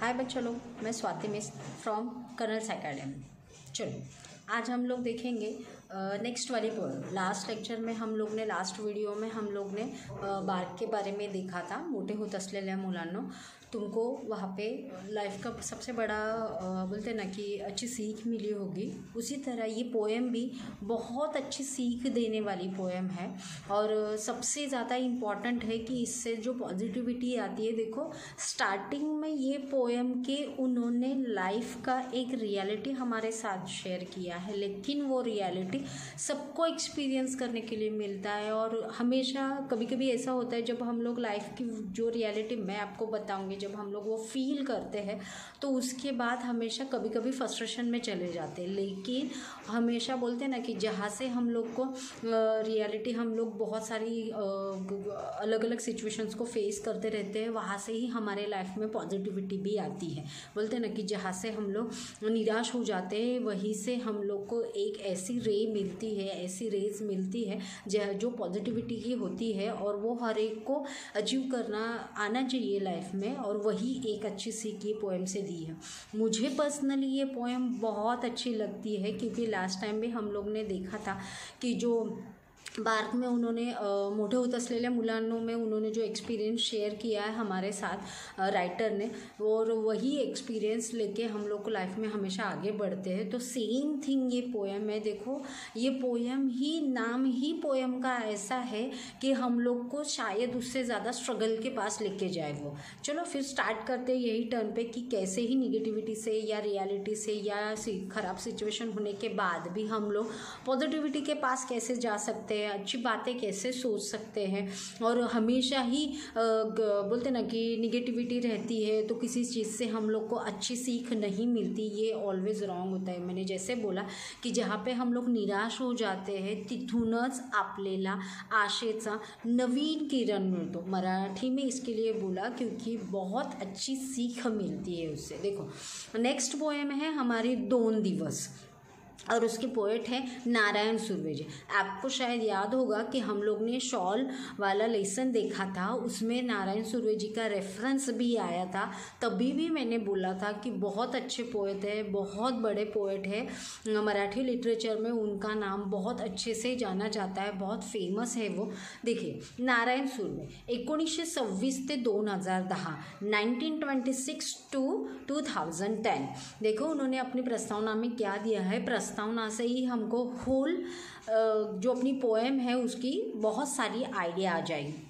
हाय बच्चों लोग, मैं Swati miss from colonel's academy. चलो आज हम लोग देखेंगे नेक्स्ट वाली पोएम। लास्ट लेक्चर में हम लोग ने लास्ट वीडियो में हम लोग ने बार्क के बारे में देखा था। मोठे होत असलेल्या मुलांनो, तुमको वहाँ पे लाइफ का सबसे बड़ा बोलते ना कि अच्छी सीख मिली होगी। उसी तरह ये पोएम भी बहुत अच्छी सीख देने वाली पोएम है और सबसे ज़्यादा इम्पॉर्टेंट है कि इससे जो पॉजिटिविटी आती है। देखो स्टार्टिंग में ये पोएम के उन्होंने लाइफ का एक रियलिटी हमारे साथ शेयर किया है, लेकिन वो रियलिटी सबको एक्सपीरियंस करने के लिए मिलता है। और हमेशा कभी कभी ऐसा होता है जब हम लोग लाइफ की जो रियलिटी मैं आपको बताऊंगी, जब हम लोग वो फील करते हैं तो उसके बाद हमेशा कभी कभी फ्रस्ट्रेशन में चले जाते हैं। लेकिन हमेशा बोलते हैं ना कि जहाँ से हम लोग को रियलिटी हम लोग बहुत सारी अलग अलग सिचुएशंस को फेस करते रहते हैं, वहाँ से ही हमारे लाइफ में पॉजिटिविटी भी आती है। बोलते हैं ना कि जहाँ से हम लोग निराश हो जाते हैं वहीं से हम लोग को एक ऐसी रे मिलती है, ऐसी रेज मिलती है जो पॉजिटिविटी की होती है और वो हर एक को अचीव करना आना चाहिए लाइफ में। और वही एक अच्छी सीख ये पोएम से दी है। मुझे पर्सनली ये पोएम बहुत अच्छी लगती है क्योंकि लास्ट टाइम भी हम लोग ने देखा था कि जो बार्क में उन्होंने मोठे होत असलेल्या मुलांनो में उन्होंने जो एक्सपीरियंस शेयर किया है हमारे साथ राइटर ने, और वही एक्सपीरियंस लेके हम लोग को लाइफ में हमेशा आगे बढ़ते हैं। तो सेम थिंग ये पोएम है। देखो ये पोएम ही नाम ही पोएम का ऐसा है कि हम लोग को शायद उससे ज़्यादा स्ट्रगल के पास लेके जाए वो। चलो फिर स्टार्ट करते हैं यही टर्न पे कि कैसे ही निगेटिविटी से या रियलिटी से या ख़राब सिचुएशन होने के बाद भी हम लोग पॉजिटिविटी के पास कैसे जा सकते हैं, अच्छी बातें कैसे सोच सकते हैं। और हमेशा ही बोलते ना कि निगेटिविटी रहती है तो किसी चीज़ से हम लोग को अच्छी सीख नहीं मिलती, ये ऑलवेज रॉन्ग होता है। मैंने जैसे बोला कि जहाँ पे हम लोग निराश हो जाते हैं तिथूनच आपल्याला आशेचा नवीन किरण मिळतो। मराठी में इसके लिए बोला क्योंकि बहुत अच्छी सीख मिलती है उससे। देखो नेक्स्ट पोएम है हमारी 2 दिवस और उसके पोएट है नारायण सुर्वे जी। आपको शायद याद होगा कि हम लोग ने शॉल वाला लेसन देखा था, उसमें नारायण सुर्वे जी का रेफरेंस भी आया था। तभी भी मैंने बोला था कि बहुत अच्छे पोएट है, बहुत बड़े पोएट है, मराठी लिटरेचर में उनका नाम बहुत अच्छे से जाना जाता है, बहुत फेमस है वो। देखिए नारायण सुर्वे 1926 ते 2010, 1926 to 2010। देखो उन्होंने अपनी प्रस्तावना में क्या दिया है। प्रस्तावना से ही हमको होल जो अपनी पोएम है उसकी बहुत सारी आयडिया आ जाएगी।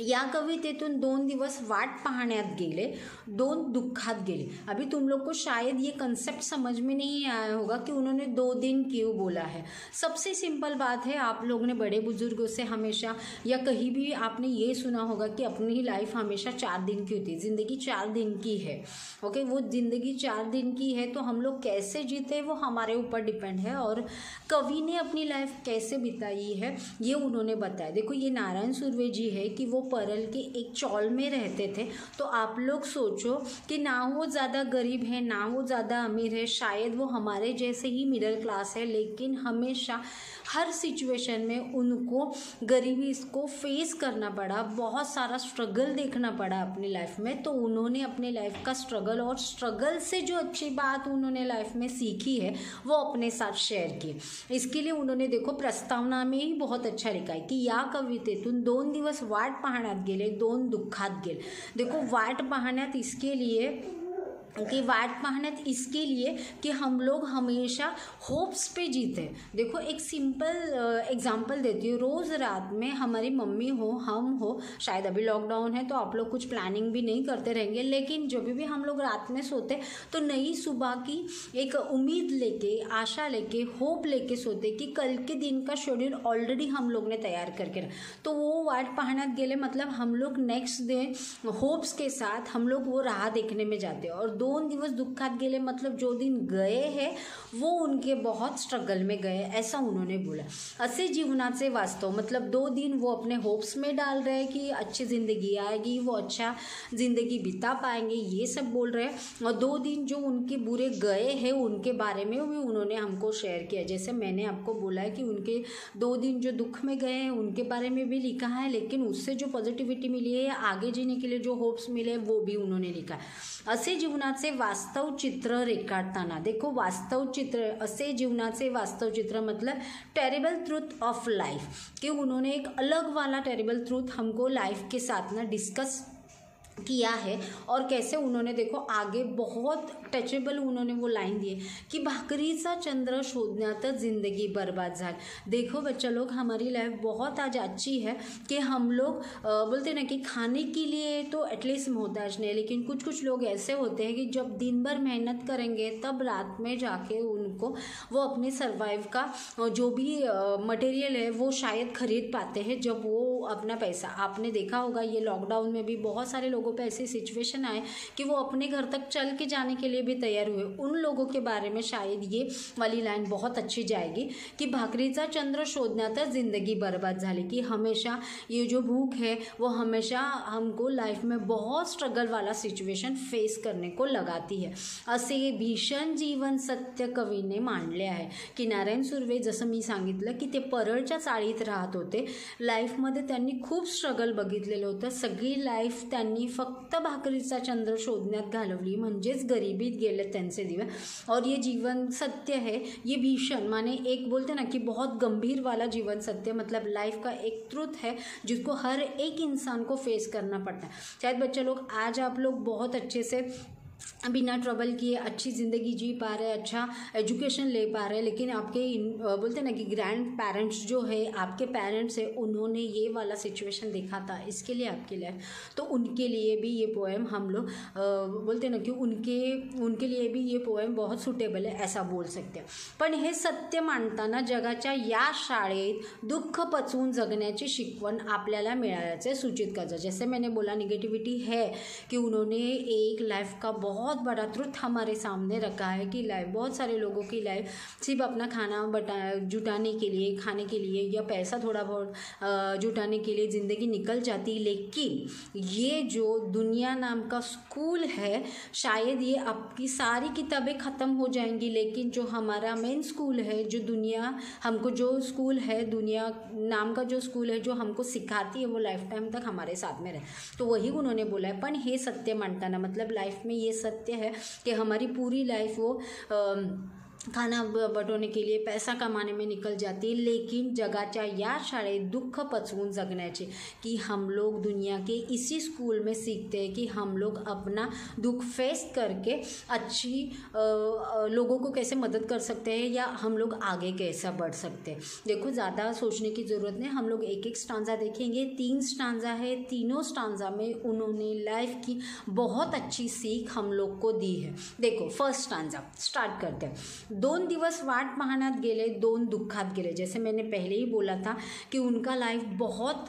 या कवितेतून 2 दिवस वाट पाहण्यात गेले, 2 दुःखात गेले। अभी तुम लोग को शायद ये कंसेप्ट समझ में नहीं आया होगा कि उन्होंने 2 दिन क्यों बोला है। सबसे सिंपल बात है, आप लोग ने बड़े बुजुर्गों से हमेशा या कहीं भी आपने ये सुना होगा कि अपनी लाइफ हमेशा 4 दिन की होती है, ज़िंदगी 4 दिन की है। ओके, वो ज़िंदगी 4 दिन की है तो हम लोग कैसे जीते वो हमारे ऊपर डिपेंड है। और कवि ने अपनी लाइफ कैसे बिताई है ये उन्होंने बताया। देखो ये नारायण सुर्वे जी है कि वो परल के एक चौल में रहते थे। तो आप लोग सोचो कि ना वो ज़्यादा गरीब है ना वो ज़्यादा अमीर है, शायद वो हमारे जैसे ही मिडिल क्लास है, लेकिन हमेशा हर सिचुएशन में उनको गरीबी इसको फेस करना पड़ा, बहुत सारा स्ट्रगल देखना पड़ा अपनी लाइफ में। तो उन्होंने अपने लाइफ का स्ट्रगल और स्ट्रगल से जो अच्छी बात उन्होंने लाइफ में सीखी है वो अपने साथ शेयर की। इसके लिए उन्होंने देखो प्रस्तावना में ही बहुत अच्छा लिखा है कि या कवितेतून 2 दिवस वाट पाहण्यात गेले, 2 दुःखात गेले। देखो वाट पाहण्यात इसके लिए कि वाट पाहण्यात इसके लिए कि हम लोग हमेशा होप्स पे जीते। देखो एक सिंपल एग्जांपल देती हूँ। रोज़ रात में हमारी मम्मी हो, हम हो, शायद अभी लॉकडाउन है तो आप लोग कुछ प्लानिंग भी नहीं करते रहेंगे, लेकिन जब भी हम लोग रात में सोते तो नई सुबह की एक उम्मीद लेके, आशा लेके, होप लेके सोते कि कल के दिन का शेड्यूल ऑलरेडी हम लोग ने तैयार करके रखा। तो वो वाट पाहण्यात गेले मतलब हम लोग नेक्स्ट डे होप्स के साथ हम लोग वो राह देखने में जाते हैं। और 2 2 दिवस दुःखात गेले मतलब जो दिन गए हैं वो उनके बहुत स्ट्रगल में गए, ऐसा उन्होंने बोला। असे जीवनाचे वास्तव मतलब 2 दिन वो अपने होप्स में डाल रहे हैं कि अच्छी ज़िंदगी आएगी, वो अच्छा ज़िंदगी बिता पाएंगे, ये सब बोल रहे हैं। और 2 दिन जो उनके बुरे गए हैं उनके बारे में भी उन्होंने हमको शेयर किया। जैसे मैंने आपको बोला है कि उनके 2 दिन जो दुख में गए हैं उनके बारे में भी लिखा है, लेकिन उससे जो पॉजिटिविटी मिली है या आगे जीने के लिए जो होप्स मिले वो भी उन्होंने लिखा है। असे जीवनाचे वास्तव चित्र रेखाटताना, देखो वास्तव चित्र, असे जीवनाचे वास्तव चित्र मतलब टेरिबल ट्रूथ ऑफ लाइफ, कि उन्होंने एक अलग वाला टेरिबल ट्रूथ हमको लाइफ के साथ ना डिस्कस किया है। और कैसे उन्होंने देखो आगे बहुत टचेबल उन्होंने वो लाइन दी है कि भाकरीचा चंद्र शोधण्यातच जिंदगी बर्बाद झाली। देखो बच्चा लोग, हमारी लाइफ बहुत आज अच्छी है कि हम लोग बोलते ना कि खाने के लिए तो एटलीस्ट मोहताज नहीं, लेकिन कुछ कुछ लोग ऐसे होते हैं कि जब दिन भर मेहनत करेंगे तब रात में जाके उनको वो अपने सर्वाइव का जो भी मटेरियल है वो शायद खरीद पाते हैं जब वो अपना पैसा। आपने देखा होगा ये लॉकडाउन में भी बहुत सारे लोगों पे ऐसी सिचुएशन आए कि वो अपने घर तक चल के जाने के लिए भी तैयार हुए। उन लोगों के बारे में शायद ये वाली लाइन बहुत अच्छी जाएगी कि भाकरीचा चंद्र शोधण्यातच जिंदगी बर्बाद झाली, कि हमेशा ये जो भूख है वो हमेशा हमको लाइफ में बहुत स्ट्रगल वाला सिच्युएशन फेस करने को लगाती है, असे भीषण जीवन सत्य कवीने मांडले आहे। की नारायण सुर्वे जसं मी सांगितलं की ते परळच्या चाळीत राहत होते, लाईफमध्ये त्यांनी खूप स्ट्रगल बघितलेलं होतं, सगळी लाईफ त्यांनी फक्त भाकरीचा चंद्र शोधण्यात घालवली, म्हणजेच गरिबीत गेले त्यांचे दिवस। और ये जीवन सत्य है, ये भीषण माने एक बोलते ना कि बहुत गंभीर वाला जीवन सत्य मतलब लाइफ का एक ट्रुथ है जिसको हर एक इंसान को फेस करना पड़ता है। शायद बच्चे लोग आज आप लोग बहुत अच्छे से बिना ट्रबल किए अच्छी ज़िंदगी जी पा रहे, अच्छा एजुकेशन ले पा रहे, लेकिन आपके बोलते ना कि ग्रैंड पेरेंट्स जो है, आपके पेरेंट्स है, उन्होंने ये वाला सिचुएशन देखा था इसके लिए आपके लिए, तो उनके लिए भी ये पोएम हम लोग बोलते ना कि उनके लिए भी ये पोएम बहुत सुटेबल है, ऐसा बोल सकते हैं। पण हे सत्य मांडताना जगाच्या या शाळेत दुःख पचवून जगण्याची शिकवण आपल्याला मिळाल्याचे सूचित करतं। जैसे मैंने बोला निगेटिविटी है कि उन्होंने एक लाइफ का बहुत बड़ा ट्रुथ हमारे सामने रखा है कि लाइफ, बहुत सारे लोगों की लाइफ सिर्फ अपना खाना जुटाने के लिए, खाने के लिए या पैसा थोड़ा बहुत जुटाने के लिए ज़िंदगी निकल जाती, लेकिन ये जो दुनिया नाम का स्कूल है शायद ये आपकी सारी किताबें ख़त्म हो जाएंगी, लेकिन जो हमारा मेन स्कूल है, जो दुनिया हमको जो स्कूल है, दुनिया नाम का जो स्कूल है जो हमको सिखाती है वो लाइफ टाइम तक हमारे साथ में रहे। तो वही उन्होंने बोला है। पण हे सत्य मानताना मतलब लाइफ में ये सत्य है कि हमारी पूरी लाइफ वो खाना बटोरने के लिए, पैसा कमाने में निकल जाती है, लेकिन जगाच्या या शाळेत दुःख पचवून जगण्याचे, कि हम लोग दुनिया के इसी स्कूल में सीखते हैं कि हम लोग अपना दुख फेस करके अच्छी लोगों को कैसे मदद कर सकते हैं या हम लोग आगे कैसा बढ़ सकते हैं। देखो ज़्यादा सोचने की ज़रूरत नहीं, हम लोग एक एक स्टांजा देखेंगे। 3 स्टांजा है, तीनों स्टांजा में उन्होंने लाइफ की बहुत अच्छी सीख हम लोग को दी है। देखो फर्स्ट स्टांजा स्टार्ट करते हैं। 2 दिवस वाट पाहण्यात गेले, 2 दुःखात गेले। जैसे मैंने पहले ही बोला था कि उनका लाइफ बहुत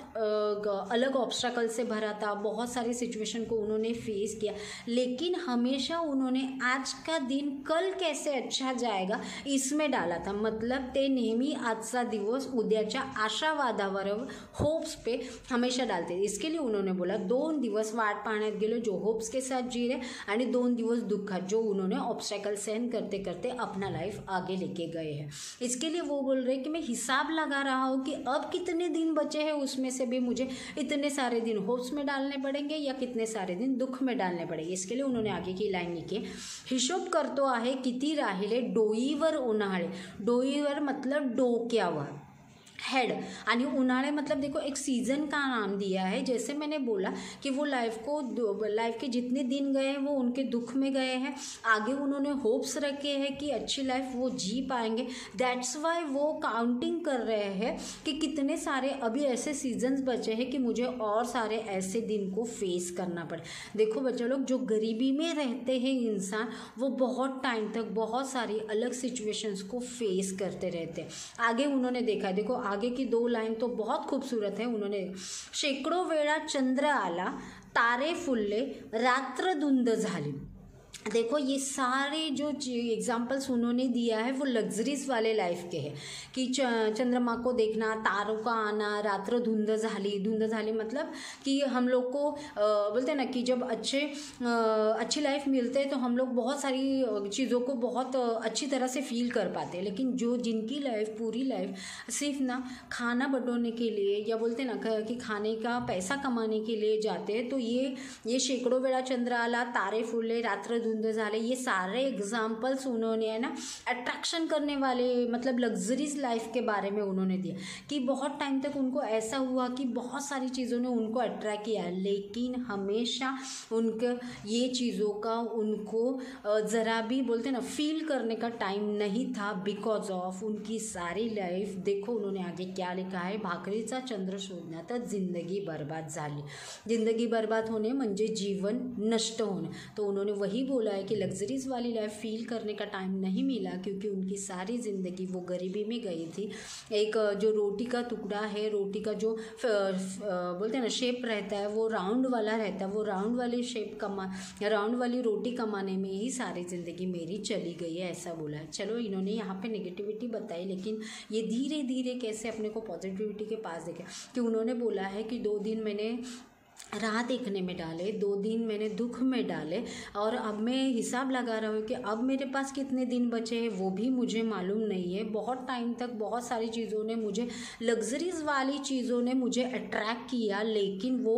अलग ऑब्स्टैकल से भरा था, बहुत सारी सिचुएशन को उन्होंने फेस किया, लेकिन हमेशा उन्होंने आज का दिन कल कैसे अच्छा जाएगा इसमें डाला था। मतलब ते नेहमी आजचा दिवस उद्याच्या आशावादावर, होप्स पे हमेशा डालते। इसके लिए उन्होंने बोला 2 दिवस वाट पाहण्यात गेले, जो होप्स के साथ जी रहे, आणि 2 दिवस दुःखात, जो उन्होंने ऑब्स्टैकल सहन करते करते अपना लाइफ आगे लेके गए हैं। इसके लिए वो बोल रहे हैं कि मैं हिसाब लगा रहा हूँ कि अब कितने दिन बचे हैं, उसमें से भी मुझे इतने सारे दिन होप्स में डालने पड़ेंगे या कितने सारे दिन दुख में डालने पड़ेंगे। इसके लिए उन्होंने आगे की लाइन लिखी, हिशोब करतो आहे किती राहिले डोईवर उन्हाळे। डोईवर मतलब डोक्यावर, हेड, आणि उन्हाळे मतलब देखो एक सीज़न का नाम दिया है। जैसे मैंने बोला कि वो लाइफ के जितने दिन गए हैं वो उनके दुख में गए हैं, आगे उन्होंने होप्स रखे हैं कि अच्छी लाइफ वो जी पाएंगे। दैट्स वाई वो काउंटिंग कर रहे हैं कि कितने सारे अभी ऐसे सीजन्स बचे हैं कि मुझे और सारे ऐसे दिन को फेस करना पड़े। देखो बच्चे लोग, जो गरीबी में रहते हैं इंसान, वो बहुत टाइम तक बहुत सारी अलग सिचुएशंस को फेस करते रहते हैं। आगे उन्होंने देखा, देखो आगे की 2 लाइन तो बहुत खूबसूरत है। उन्होंने शेकडो वेळा चंद्र आला, तारे फुलले, रात्र धुंद झाली। देखो ये सारे जो एग्जाम्पल्स उन्होंने दिया है वो लग्जरीज वाले लाइफ के हैं कि चंद्रमा को देखना, तारों का आना, रात्र धुंध झाली मतलब कि हम लोग को बोलते हैं ना कि जब अच्छी लाइफ मिलते हैं तो हम लोग बहुत सारी चीज़ों को बहुत अच्छी तरह से फील कर पाते हैं। लेकिन जिनकी लाइफ पूरी लाइफ सिर्फ ना खाना बटोरने के लिए या बोलते हैं ना कि खाने का पैसा कमाने के लिए जाते हैं, तो ये शेकडो वेळा चंद्र आला, तारे फुलले, रात्र धुंध झाले, ये सारे एग्जाम्पल्स उन्होंने है ना अट्रैक्शन करने वाले मतलब लग्जरीज लाइफ के बारे में उन्होंने दिया कि बहुत टाइम तक उनको ऐसा हुआ कि बहुत सारी चीज़ों ने उनको अट्रैक्ट किया, लेकिन हमेशा उनके ये चीज़ों का उनको ज़रा भी बोलते ना फील करने का टाइम नहीं था बिकॉज ऑफ उनकी सारी लाइफ। देखो उन्होंने आगे क्या लिखा है, भाकरीचा चंद्र शोधण्यातच जिंदगी बर्बाद झाली। जिंदगी बर्बाद होने म्हणजे जीवन नष्ट होने। तो उन्होंने वही बोला है कि लग्जरीज वाली लाइफ फील करने का टाइम नहीं मिला क्योंकि उनकी सारी ज़िंदगी वो गरीबी में गई थी। एक जो रोटी का टुकड़ा है, रोटी का जो बोलते हैं ना शेप रहता है वो राउंड वाला रहता है, वो राउंड वाली रोटी कमाने में ही सारी ज़िंदगी मेरी चली गई है, ऐसा बोला है। चलो इन्होंने यहाँ पे नेगेटिविटी बताई, लेकिन ये धीरे धीरे कैसे अपने को पॉजिटिविटी के पास देखे कि उन्होंने बोला है कि 2 दिन मैंने राह देखने में डाले, 2 दिन मैंने दुख में डाले और अब मैं हिसाब लगा रहा हूँ कि अब मेरे पास कितने दिन बचे हैं वो भी मुझे मालूम नहीं है। बहुत टाइम तक बहुत सारी चीज़ों ने मुझे लग्जरीज वाली चीज़ों ने मुझे अट्रैक्ट किया, लेकिन वो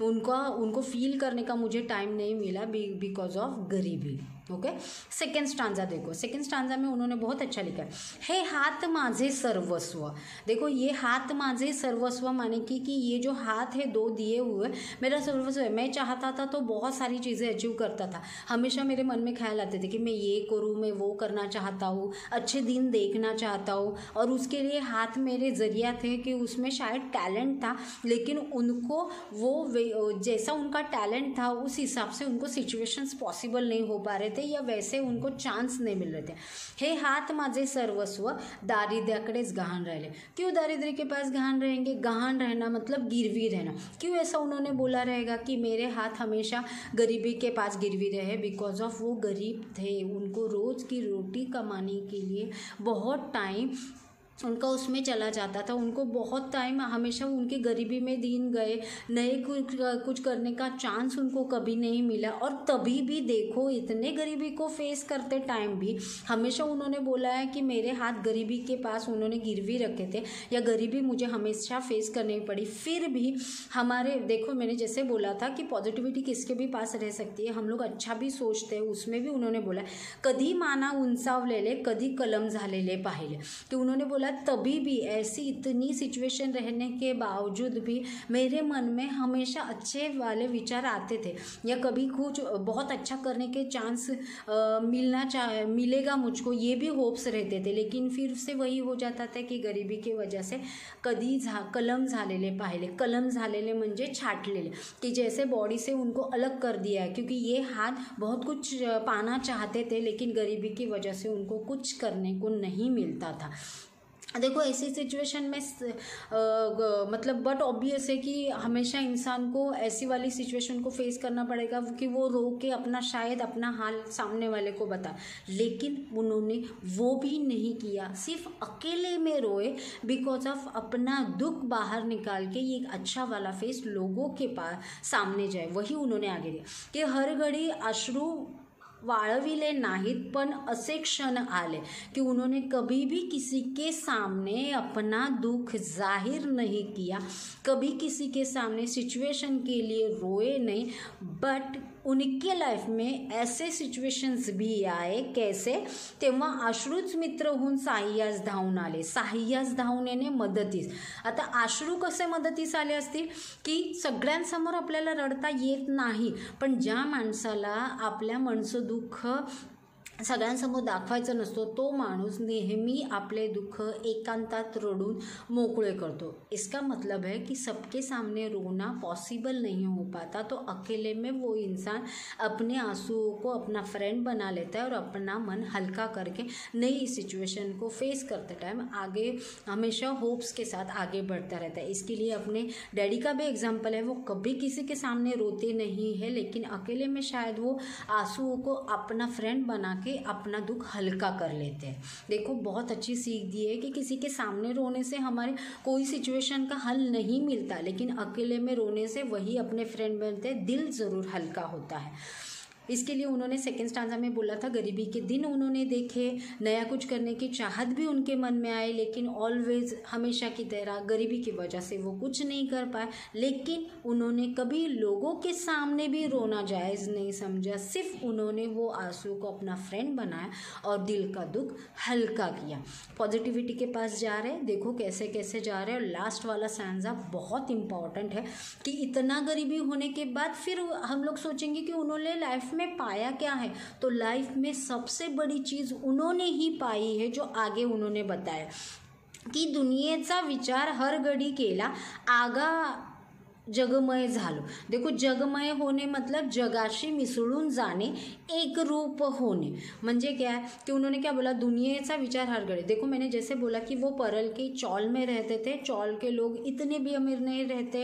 उनको फील करने का मुझे टाइम नहीं मिला बिकॉज ऑफ गरीबी। ओके, सेकंड स्टांजा देखो, सेकंड स्टांजा में उन्होंने बहुत अच्छा लिखा है, हे हाथ माझे सर्वस्व। देखो ये हाथ माझे सर्वस्व माने कि ये जो हाथ है 2 दिए हुए मेरा सर्वस्व है। मैं चाहता था तो बहुत सारी चीज़ें अचीव करता था, हमेशा मेरे मन में ख्याल आते थे कि मैं ये करूँ, मैं वो करना चाहता हूँ, अच्छे दिन देखना चाहता हूँ, और उसके लिए हाथ मेरे जरिया थे कि उसमें शायद टैलेंट था, लेकिन उनको वो जैसा उनका टैलेंट था उस हिसाब से उनको सिचुएशंस पॉसिबल नहीं हो पा रहे थे या वैसे उनको चांस नहीं मिल रहे थे। हे हाथ माझे सर्वस्व दारिद्र्याकडेच गहाण राहिले। क्यों दारिद्र्य के पास गहाण रहेंगे? गहाण रहना मतलब गिरवी रहना। क्यों ऐसा उन्होंने बोला रहेगा कि मेरे हाथ हमेशा गरीबी के पास गिरवी रहे? बिकॉज ऑफ वो गरीब थे, उनको रोज़ की रोटी कमाने के लिए बहुत टाइम उनका उसमें चला जाता था, उनको बहुत टाइम हमेशा उनके गरीबी में दिन गए, नए कुछ करने का चांस उनको कभी नहीं मिला। और तभी भी देखो इतने गरीबी को फेस करते टाइम भी हमेशा उन्होंने बोला है कि मेरे हाथ गरीबी के पास उन्होंने गिरवी रखे थे या गरीबी मुझे हमेशा फेस करनी पड़ी। फिर भी हमारे देखो मैंने जैसे बोला था कि पॉजिटिविटी किसके भी पास रह सकती है, हम लोग अच्छा भी सोचते हैं, उसमें भी उन्होंने बोला कधी माना उंचावलेले कधी कलम झालेले पाहिले। तो उन्होंने बोला तभी भी ऐसी इतनी सिचुएशन रहने के बावजूद भी मेरे मन में हमेशा अच्छे वाले विचार आते थे या कभी कुछ बहुत अच्छा करने के चांस मिलेगा मुझको, ये भी होप्स रहते थे। लेकिन फिर से वही हो जाता था कि गरीबी की वजह से कधी कलम झालेले पाहिले। कलम झालेले म्हणजे छाटलेले, कि जैसे बॉडी से उनको अलग कर दिया है, क्योंकि ये हाथ बहुत कुछ पाना चाहते थे लेकिन गरीबी की वजह से उनको कुछ करने को नहीं मिलता था। देखो ऐसी सिचुएशन में मतलब बट ऑब्वियस है कि हमेशा इंसान को ऐसी वाली सिचुएशन को फेस करना पड़ेगा कि वो रो के शायद अपना हाल सामने वाले को बता, लेकिन उन्होंने वो भी नहीं किया, सिर्फ अकेले में रोए बिकॉज ऑफ अपना दुख बाहर निकाल के ये अच्छा वाला फेस लोगों के पास सामने जाए। वही उन्होंने आगे दिया कि हर घड़ी अश्रू वाळविले नाहीत पण असे क्षण आले कि उन्होंने कभी भी किसी के सामने अपना दुख जाहिर नहीं किया, कभी किसी के सामने सिचुएशन के लिए रोए नहीं। बट उनके लाइफ में ऐसे सिच्युएशन्स भी आए, कैसे तेव्हा अश्रूच मित्र होऊन साह्यास धावून आले। साह्यास धावून येणे मदतीस। आता अश्रू कसे मदतीस आले असतील की सगळ्यांसमोर आपल्याला रडता येत नाही, पण ज्या माणसाला आपल्या मनचं दुःख सगळ्यांसमोर दाखवायचा नसतो, तो माणूस नेहमी आपले दुःख एकांतात रडून मोकळे करतो। इसका मतलब है कि सबके सामने रोना पॉसिबल नहीं हो पाता, तो अकेले में वो इंसान अपने आंसुओं को अपना फ्रेंड बना लेता है और अपना मन हल्का करके नई सिचुएशन को फेस करते टाइम आगे हमेशा होप्स के साथ आगे बढ़ता रहता है। इसके लिए अपने डैडी का भी एग्जाम्पल है, वो कभी किसी के सामने रोते नहीं है, लेकिन अकेले में शायद वो आंसुओं को अपना फ्रेंड बना के अपना दुख हल्का कर लेते हैं। देखो बहुत अच्छी सीख दी है कि किसी के सामने रोने से हमारे कोई सिचुएशन का हल नहीं मिलता, लेकिन अकेले में रोने से वही अपने फ्रेंड बनते हैं, दिल ज़रूर हल्का होता है। इसके लिए उन्होंने सेकेंड स्टांजा में बोला था, गरीबी के दिन उन्होंने देखे, नया कुछ करने की चाहत भी उनके मन में आए, लेकिन ऑलवेज हमेशा की तरह गरीबी की वजह से वो कुछ नहीं कर पाए। लेकिन उन्होंने कभी लोगों के सामने भी रोना जायज़ नहीं समझा, सिर्फ उन्होंने वो आंसू को अपना फ्रेंड बनाया और दिल का दुख हल्का किया। पॉजिटिविटी के पास जा रहे हैं, देखो कैसे कैसे जा रहे हैं। और लास्ट वाला स्टांजा बहुत इंपॉर्टेंट है कि इतना गरीबी होने के बाद फिर हम लोग सोचेंगे कि उन्होंने लाइफ में पाया क्या है, तो लाइफ में सबसे बड़ी चीज़ उन्होंने ही पाई है जो आगे उन्होंने बताया की दुनियेचा विचार हर घडी केला आगा जगमय झालो। देखो जगमय होने मतलब जगाशी मिसळून जाने, एक रूप होने। म्हणजे क्या है कि उन्होंने क्या बोला, दुनिया विचार हर घड़ी। देखो मैंने जैसे बोला कि वो परल के चौल में रहते थे, चौल के लोग इतने भी अमीर नहीं रहते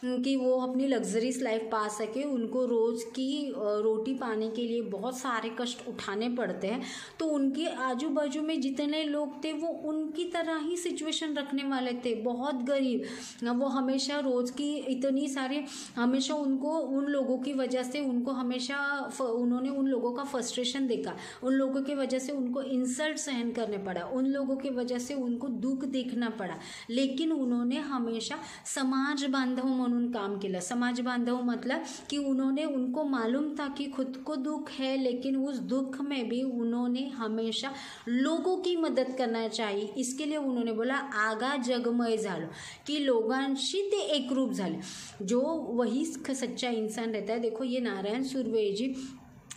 कि वो अपनी लग्जरीज लाइफ पा सके, उनको रोज़ की रोटी पाने के लिए बहुत सारे कष्ट उठाने पड़ते हैं। तो उनके आजू बाजू में जितने लोग थे वो उनकी तरह ही सिचुएशन रखने वाले थे, बहुत गरीब। वो हमेशा रोज़ की इतनी सारे हमेशा उनको उन लोगों की वजह से उनको हमेशा उन्होंने उन लोगों का फ्रस्ट्रेशन देखा, उन लोगों की वजह से उनको इंसल्ट सहन करने पड़ा, उन लोगों की वजह से उनको दुख देखना पड़ा, लेकिन उन्होंने हमेशा समाज बांधव म्हणून काम केलं। समाज बांधव मतलब कि उन्होंने उनको मालूम था कि खुद को दुख है, लेकिन उस दुख में भी उन्होंने हमेशा लोगों की मदद करना चाहिए। इसके लिए उन्होंने बोला आगा जगमय झालो, कि लोगांशी ते एकरूप झाले। जो वही सच्चा इंसान रहता है। देखो ये नारायण सुर्वे जी,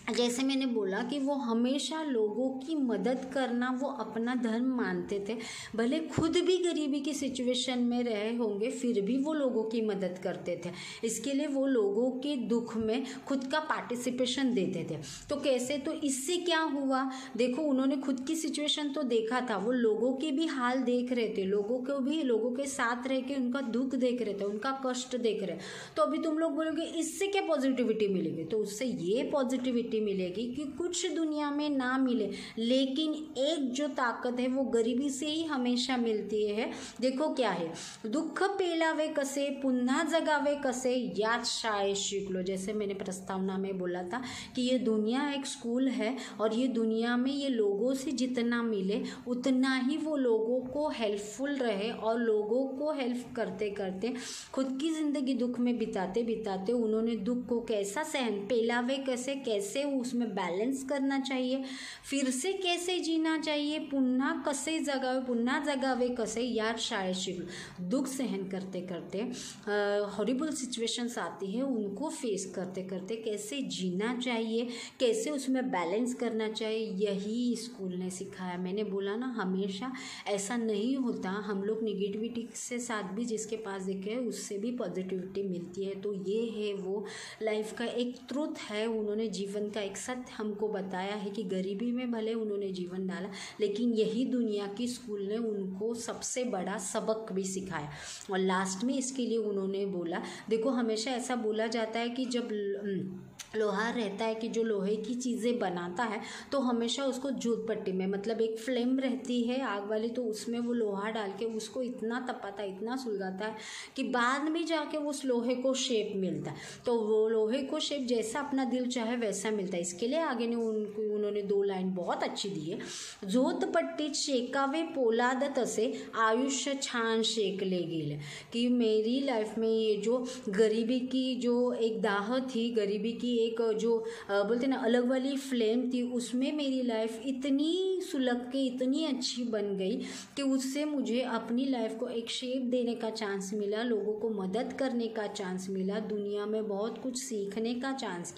जैसे मैंने बोला कि वो हमेशा लोगों की मदद करना वो अपना धर्म मानते थे, भले खुद भी गरीबी की सिचुएशन में रहे होंगे फिर भी वो लोगों की मदद करते थे। इसके लिए वो लोगों के दुख में खुद का पार्टिसिपेशन देते थे। तो कैसे, तो इससे क्या हुआ, देखो उन्होंने खुद की सिचुएशन तो देखा था, वो लोगों के भी हाल देख रहे थे, लोगों को भी लोगों के साथ रह के उनका दुख देख रहे थे, उनका कष्ट देख रहे। तो अभी तुम लोग बोलोगे इससे क्या पॉजिटिविटी मिलेगी, तो उससे ये पॉजिटिविटी मिलेगी कि कुछ दुनिया में ना मिले, लेकिन एक जो ताकत है वो गरीबी से ही हमेशा मिलती है। देखो क्या है, दुःख पेलावे कसे पुन्हा जगावे कसे याच शाळेत शिकलो। जैसे मैंने प्रस्तावना में बोला था कि ये दुनिया एक स्कूल है और ये दुनिया में ये लोगों से जितना मिले उतना ही वो लोगों को हेल्पफुल रहे, और लोगों को हेल्प करते करते खुद की ज़िंदगी दुख में बिताते बिताते उन्होंने दुख को कैसा सहन, पेलावे कैसे कैसे उसमें बैलेंस करना चाहिए, फिर से कैसे जीना चाहिए, पुन्हा जगावे कसे यार शायद शिकलो। दुख सहन करते करते हॉरिबल सिचुएशंस आती है, उनको फेस करते करते कैसे जीना चाहिए, कैसे उसमें बैलेंस करना चाहिए, यही स्कूल ने सिखाया। मैंने बोला ना हमेशा ऐसा नहीं होता, हम लोग निगेटिविटी से साथ भी जिसके पास देखे उससे भी पॉजिटिविटी मिलती है। तो ये है वो लाइफ का एक ट्रुथ है, उन्होंने जीवन का एक सत्य हमको बताया है कि गरीबी में भले उन्होंने जीवन डाला, लेकिन यही दुनिया की स्कूल ने उनको सबसे बड़ा सबक भी सिखाया। और लास्ट में इसके लिए उन्होंने बोला, देखो हमेशा ऐसा बोला जाता है कि जब लोहार रहता है कि जो लोहे की चीज़ें बनाता है तो हमेशा उसको जूट पट्टी में, मतलब एक फ्लेम रहती है आग वाली, तो उसमें वो लोहा डाल के उसको इतना तपाता है, इतना सुलगाता है कि बाद में जाके उस लोहे को शेप मिलता है। तो वो लोहे को शेप जैसा अपना दिल चाहे वैसा मिलता है। इसके लिए आगे ने उन्होंने 2 लाइन बहुत अच्छी दी है, झोत पट्टीत शेकावे पोलाद तसे आयुष्य छान शेकले गेले। कि मेरी लाइफ में ये जो गरीबी की जो एक दाह थी, गरीबी की एक जो बोलते ना अलग वाली फ्लेम थी, उसमें मेरी लाइफ इतनी सुलग के इतनी अच्छी बन गई कि उससे मुझे अपनी लाइफ को एक शेप देने का चांस मिला, लोगों को मदद करने का चांस मिला, दुनिया में बहुत कुछ सीखने का चांस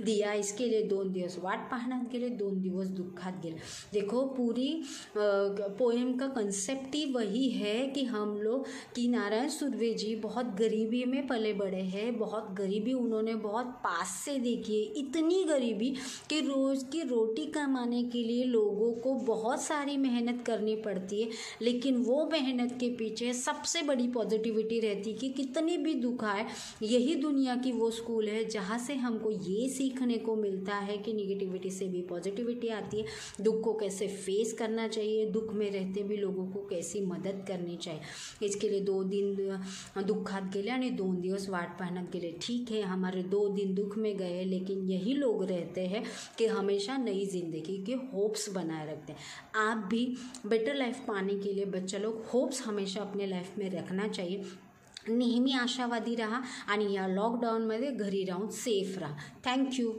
दिया। इसके लिए 2 दिवस वाट पाहण्यात गेले, 2 दिवस दुःखात गेले। देखो पूरी पोएम का कंसेप्ट ही वही है कि हम लोग कि नारायण सुर्वे जी बहुत गरीबी में पले बड़े हैं, बहुत गरीबी उन्होंने बहुत पास से देखी है, इतनी गरीबी कि रोज़ की रोटी कमाने के लिए लोगों को बहुत सारी मेहनत करनी पड़ती है, लेकिन वो मेहनत के पीछे सबसे बड़ी पॉजिटिविटी रहती है कि कितनी भी दुख आए, यही दुनिया की वो स्कूल है जहाँ से हमको ये सीखने को मिलता है कि निगेटिविटी से भी पॉजिटिविटी आती है, दुख को कैसे फेस करना चाहिए, दुख में रहते भी लोगों को कैसी मदद करनी चाहिए। इसके लिए 2 दिन दुःखात गेले आणि 2 दिवस वाट पाहण्यात गेले। ठीक है, हमारे 2 दिन दुख में गए, लेकिन यही लोग रहते हैं कि हमेशा नई जिंदगी के होप्स बनाए रखते हैं। आप भी बेटर लाइफ पाने के लिए बच्चा लोग होप्स हमेशा अपने लाइफ में रखना चाहिए। नेहमी आशावादी राहा आणि या लॉकडाऊनमध्ये घरी राहून सेफ राहा। थँक्यू।